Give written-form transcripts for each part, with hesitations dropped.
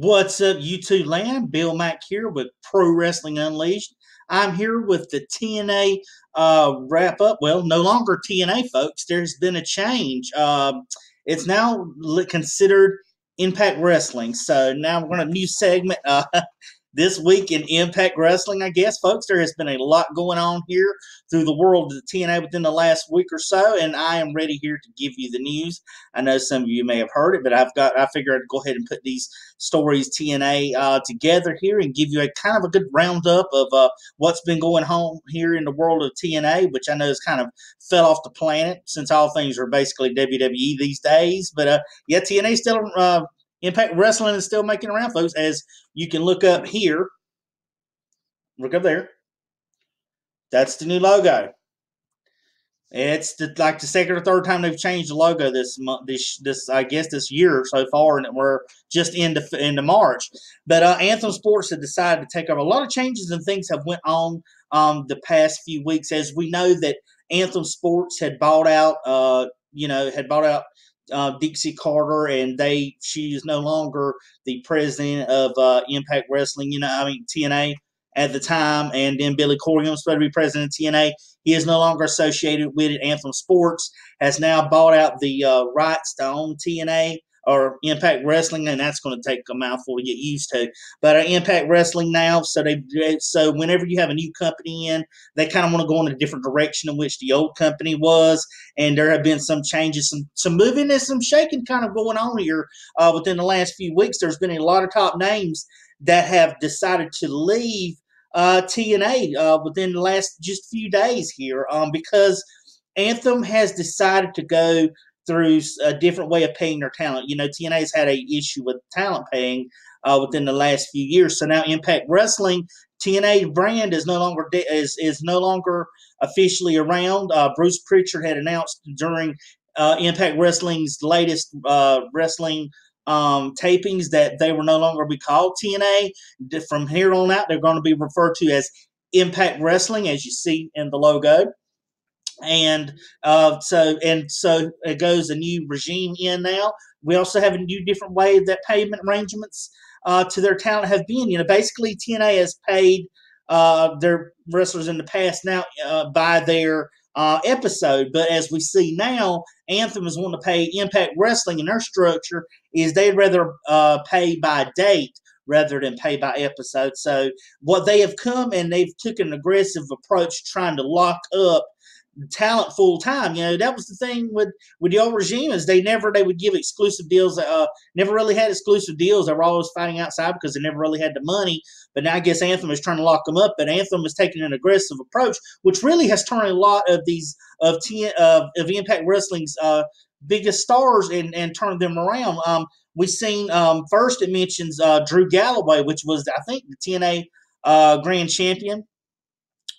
What's up, YouTube land? Bill Mack here with Pro Wrestling Unleashed. I'm here with the TNA wrap up. Well, no longer TNA, folks. There's been a change. It's now considered Impact Wrestling. So now we're going to new segment. This week in Impact Wrestling, I guess, folks, there has been a lot going on here through the world of the TNA within the last week or so, and I am ready here to give you the news. I know some of you may have heard it, but I figured I'd go ahead and put these stories TNA together here and give you a kind of a good roundup of what's been going on here in the world of TNA, which I know has kind of fell off the planet since all things are basically WWE these days. But yeah, TNA still Impact Wrestling is still making around, folks, as you can look up here. Look up there. That's the new logo. It's like the second or third time they've changed the logo this month, this year so far, and we're just into March. But Anthem Sports had decided to take over. A lot of changes and things have went on the past few weeks, as we know that Anthem Sports had bought out, Dixie Carter, and she is no longer the president of Impact Wrestling. TNA at the time, and then Billy Corgan was supposed to be president of TNA. He is no longer associated with it. Anthem Sports has now bought out the rights to own TNA or Impact Wrestling, and that's going to take a mouthful to get used to. But Impact Wrestling now, so whenever you have a new company in, they kind of want to go in a different direction in which the old company was, and there have been some changes, some moving and some shaking kind of going on here within the last few weeks. There's been a lot of top names that have decided to leave TNA within the last just few days here because Anthem has decided to go through a different way of paying their talent. TNA has had an issue with talent paying within the last few years. So now Impact Wrestling, TNA brand is no longer officially around. Bruce Pritchard had announced during Impact Wrestling's latest wrestling tapings that they were no longer be called TNA. From here on out, they're going to be referred to as Impact Wrestling, as you see in the logo. And so it goes a new regime in now. We also have a new different way that payment arrangements to their talent have been. Basically TNA has paid their wrestlers in the past now by their episode, but as we see now, Anthem is wanting to pay Impact Wrestling, and their structure is they'd rather pay by date rather than pay by episode. So what they have come and they've took an aggressive approach trying to lock up talent full time. That was the thing with the old regime, is they would give exclusive deals. Never really had exclusive deals. They were always fighting outside because they never really had the money. But now I guess Anthem is trying to lock them up. But Anthem is taking an aggressive approach, which really has turned a lot of these of Impact Wrestling's biggest stars and turned them around. We've seen first it mentions Drew Galloway, which was I think the TNA Grand Champion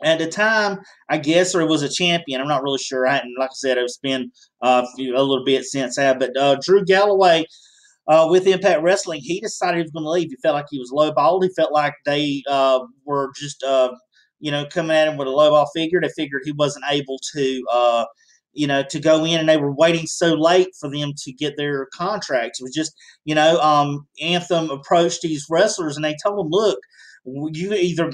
at the time, I guess, or it was a champion. I'm not really sure. Like I said, it's been a little bit since that. But Drew Galloway with Impact Wrestling, he decided he was going to leave. He felt like he was lowballed. He felt like they were just, coming at him with a lowball figure. They figured he wasn't able to, to go in, and they were waiting so late for them to get their contracts. It was just, Anthem approached these wrestlers, and they told them, look, you either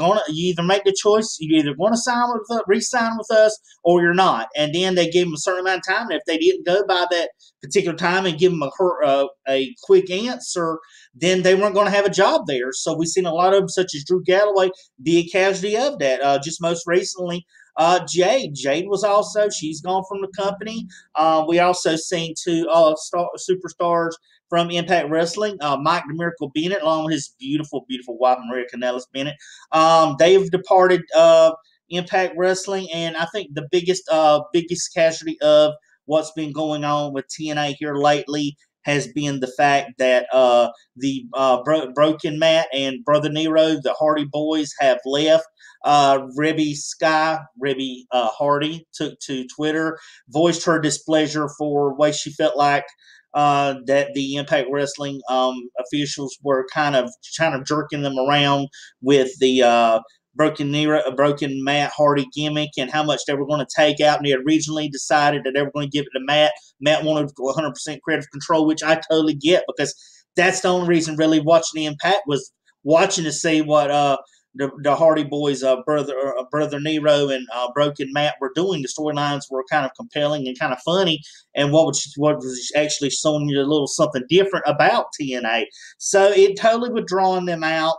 make the choice. You're either going to re-sign with us, or you're not. And then they gave them a certain amount of time. And if they didn't go by that particular time and give them a quick answer, then they weren't going to have a job there. So we've seen a lot of them, such as Drew Galloway, be a casualty of that. Just most recently, Jade was also, she's gone from the company. We also seen two superstars from Impact Wrestling, Mike the Miracle Bennett, along with his beautiful, beautiful wife, Maria Kanellis Bennett. They've departed Impact Wrestling, and I think the biggest casualty of what's been going on with TNA here lately has been the fact that the Broken Matt and Brother Nero, the Hardy Boys, have left. Ribby Hardy took to Twitter, voiced her displeasure for the way she felt like that the Impact Wrestling officials were kind of jerking them around with the Broken Matt Hardy gimmick and how much they were going to take out. And they originally decided that they were going to give it to Matt. Matt wanted 100% creative control, which I totally get, because that's the only reason really watching the Impact was watching to see what the Hardy Boys, brother Nero and Broken Matt were doing. The storylines were kind of compelling and kind of funny, and what was actually showing you a little something different about TNA. So it totally was drawing them out.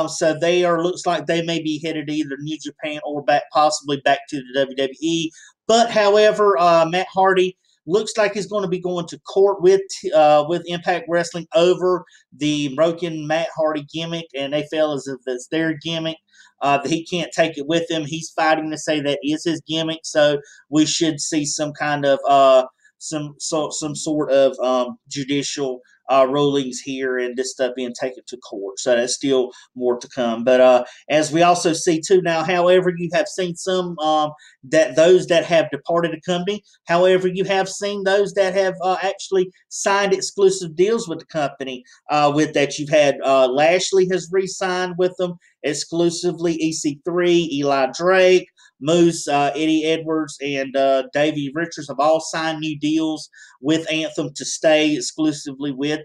So they are looks like they may be headed to either New Japan or back possibly back to the WWE. But however, Matt Hardy looks like he's going to be going to court with Impact Wrestling over the broken Matt Hardy gimmick, and they feel as if it's their gimmick. That he can't take it with him. He's fighting to say that is his gimmick. So we should see some kind of some sort of judicial rulings here and this stuff being taken to court. So that's still more to come. But as we also see too now, however, you have seen some that those that have departed the company. However, you have seen those that have actually signed exclusive deals with the company. With that, you've had Lashley has re-signed with them exclusively. EC3, Eli Drake, Moose, Eddie Edwards, and Davey Richards have all signed new deals with Anthem to stay exclusively with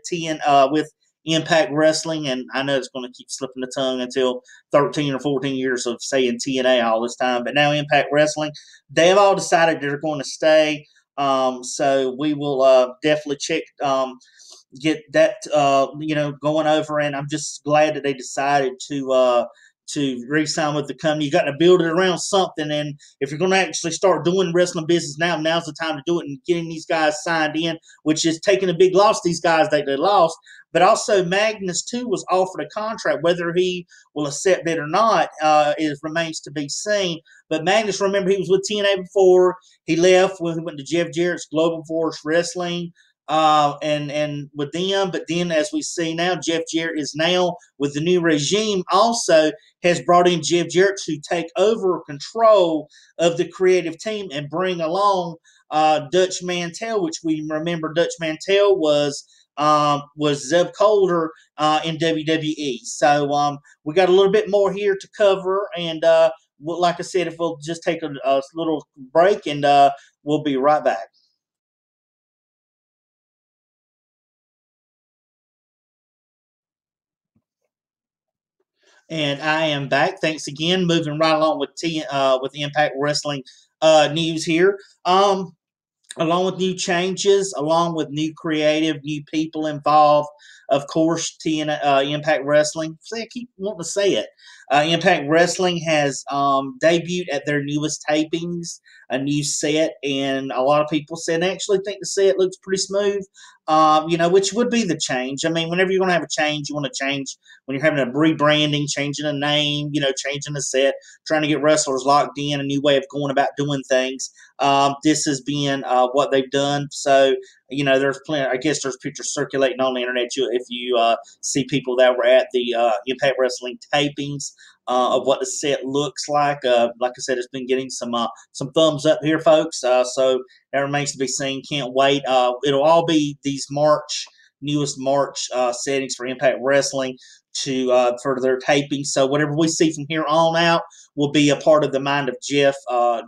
with Impact Wrestling. And I know it's going to keep slipping the tongue until 13 or 14 years of saying TNA all this time. But now Impact Wrestling, they have all decided they're going to stay. So we will definitely check. Get that going over, and I'm just glad that they decided to re-sign with the company. You got to build it around something, and if you're going to actually start doing wrestling business now's the time to do it, and getting these guys signed in, which is taking a big loss. These guys that they lost, but also Magnus too was offered a contract. Whether he will accept it or not, it remains to be seen. But Magnus, remember, he was with TNA before he left when he went to Jeff Jarrett's Global Force Wrestling. And with them, but then as we see now, Jeff Jarrett is now with the new regime also has brought in Jeff Jarrett to take over control of the creative team and bring along Dutch Mantel, which we remember Dutch Mantel was Zeb Colder in WWE. So we got a little bit more here to cover, and like I said, if we'll just take a little break, and we'll be right back. And I am back. Thanks again. Moving right along with Impact Wrestling news here. Along with new changes, along with new creative, new people involved. Of course, Impact Wrestling. See, I keep wanting to say it. Impact Wrestling has debuted at their newest tapings, a new set, and a lot of people said they actually think the set looks pretty smooth. Which would be the change. I mean, whenever you're going to have a change, you want to change when you're having a rebranding, changing a name, changing the set, trying to get wrestlers locked in, a new way of going about doing things. This has been what they've done. So, there's plenty. I guess there's pictures circulating on the internet. If you see people that were at the Impact Wrestling tapings of what the set looks like. Like I said, it's been getting some thumbs up here, folks. So that remains to be seen. Can't wait. It'll all be these newest March settings for Impact Wrestling for their taping. So whatever we see from here on out will be a part of the mind of Jeff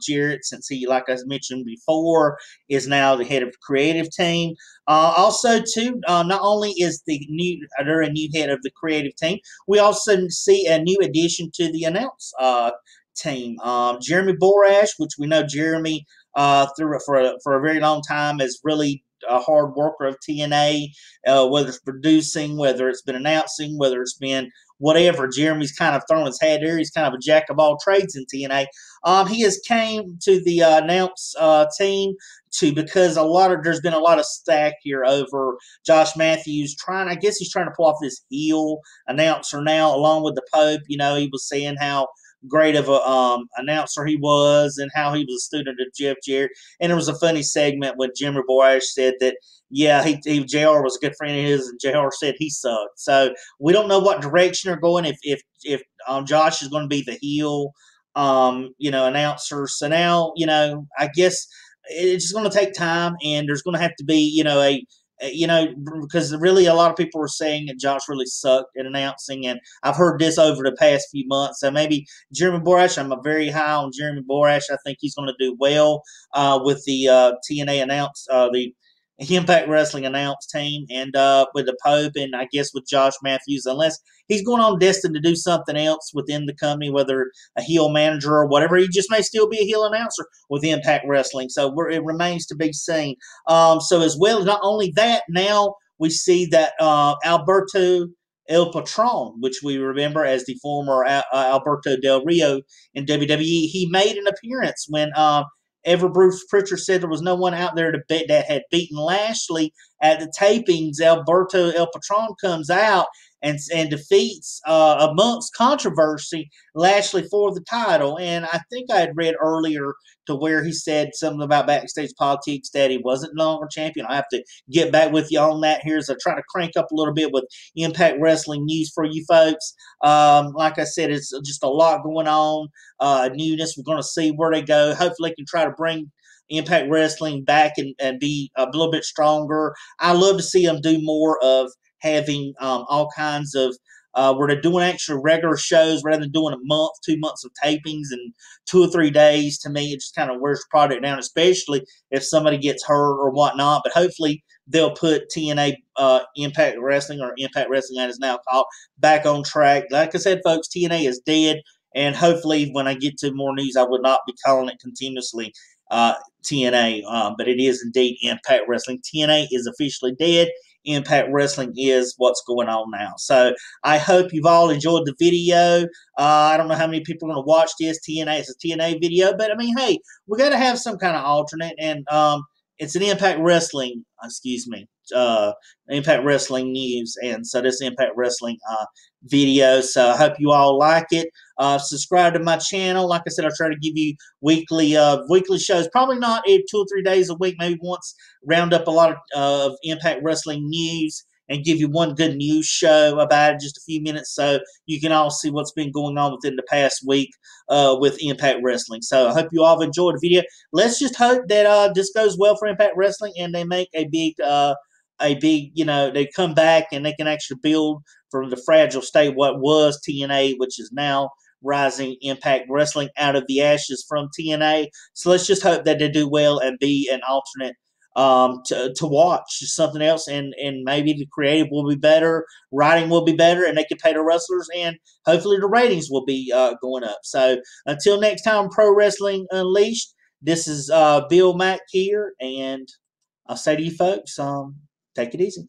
Jarrett, since he, like I mentioned before, is now the head of the creative team. Also, too, not only is they're a new head of the creative team, we also see a new addition to the announce team. Jeremy Borash, which we know Jeremy through for a very long time, is really a hard worker of TNA, whether it's producing, whether it's been announcing, whether it's been whatever. Jeremy's kind of thrown his hat there. He's kind of a jack of all trades in TNA. He has came to the announce team because there's been a lot of stack here over Josh Matthews I guess he's trying to pull off this heel announcer now, along with the Pope. He was saying how great of a announcer he was, and how he was a student of Jeff Jarrett. And there was a funny segment when Jimmy Borash said that, yeah, JR was a good friend of his, and JR said he sucked. So we don't know what direction they're going, if Josh is going to be the heel announcer. So now, I guess it's just going to take time, and there's going to have to be, because really a lot of people were saying that Josh really sucked at announcing, and I've heard this over the past few months. So maybe Jeremy Borash, I'm very high on Jeremy Borash. I think he's going to do well with the TNA Impact Wrestling announce team, and with the Pope, and I guess with Josh Matthews, unless he's going on destined to do something else within the company, whether a heel manager or whatever. He just may still be a heel announcer with Impact Wrestling, so it remains to be seen. So as well, not only that, now we see that Alberto El Patron, which we remember as the former Alberto Del Rio in WWE, he made an appearance when ever Bruce Pritchard said there was no one out there to bet that had beaten Lashley at the tapings. Alberto El Patron comes out and defeats, amongst controversy, Lashley for the title. And I think I had read earlier to where he said something about backstage politics that he wasn't no longer champion. I have to get back with you on that here as I try to crank up a little bit with Impact Wrestling news for you folks. Like I said, it's just a lot going on. Newness. We're going to see where they go. Hopefully, they can try to bring Impact Wrestling back and be a little bit stronger. I love to see them do more of having all kinds of where they're doing actual regular shows rather than doing a month, 2 months of tapings and 2 or 3 days. To me, it just kind of wears the product down, especially if somebody gets hurt or whatnot. But hopefully, they'll put TNA Impact Wrestling, or Impact Wrestling as it's now called, back on track. Like I said, folks, TNA is dead. And hopefully, when I get to more news, I will not be calling it continuously TNA, but it is indeed Impact Wrestling. TNA is officially dead. Impact Wrestling is what's going on now. So I hope you've all enjoyed the video. I don't know how many people are going to watch this. It's a TNA video, but I mean, hey, we got to have some kind of alternate, and it's an Impact Wrestling, Impact Wrestling news, and so this Impact Wrestling video. So I hope you all like it. Subscribe to my channel. Like I said, I try to give you weekly shows. Probably not 2 or 3 days a week. Maybe once. Round up a lot of Impact Wrestling news and give you one good news show about it, just a few minutes, so you can all see what's been going on within the past week with Impact Wrestling. So I hope you all have enjoyed the video. Let's just hope that this goes well for Impact Wrestling and they make a big, they come back and they can actually build from the fragile state what was TNA, which is now rising Impact Wrestling out of the ashes from TNA. So let's just hope that they do well and be an alternate to watch something else, and maybe the creative will be better, writing will be better, and they can pay the wrestlers, and hopefully the ratings will be going up. So until next time, Pro Wrestling Unleashed, this is Bill Mack here, and I'll say to you folks, take it easy.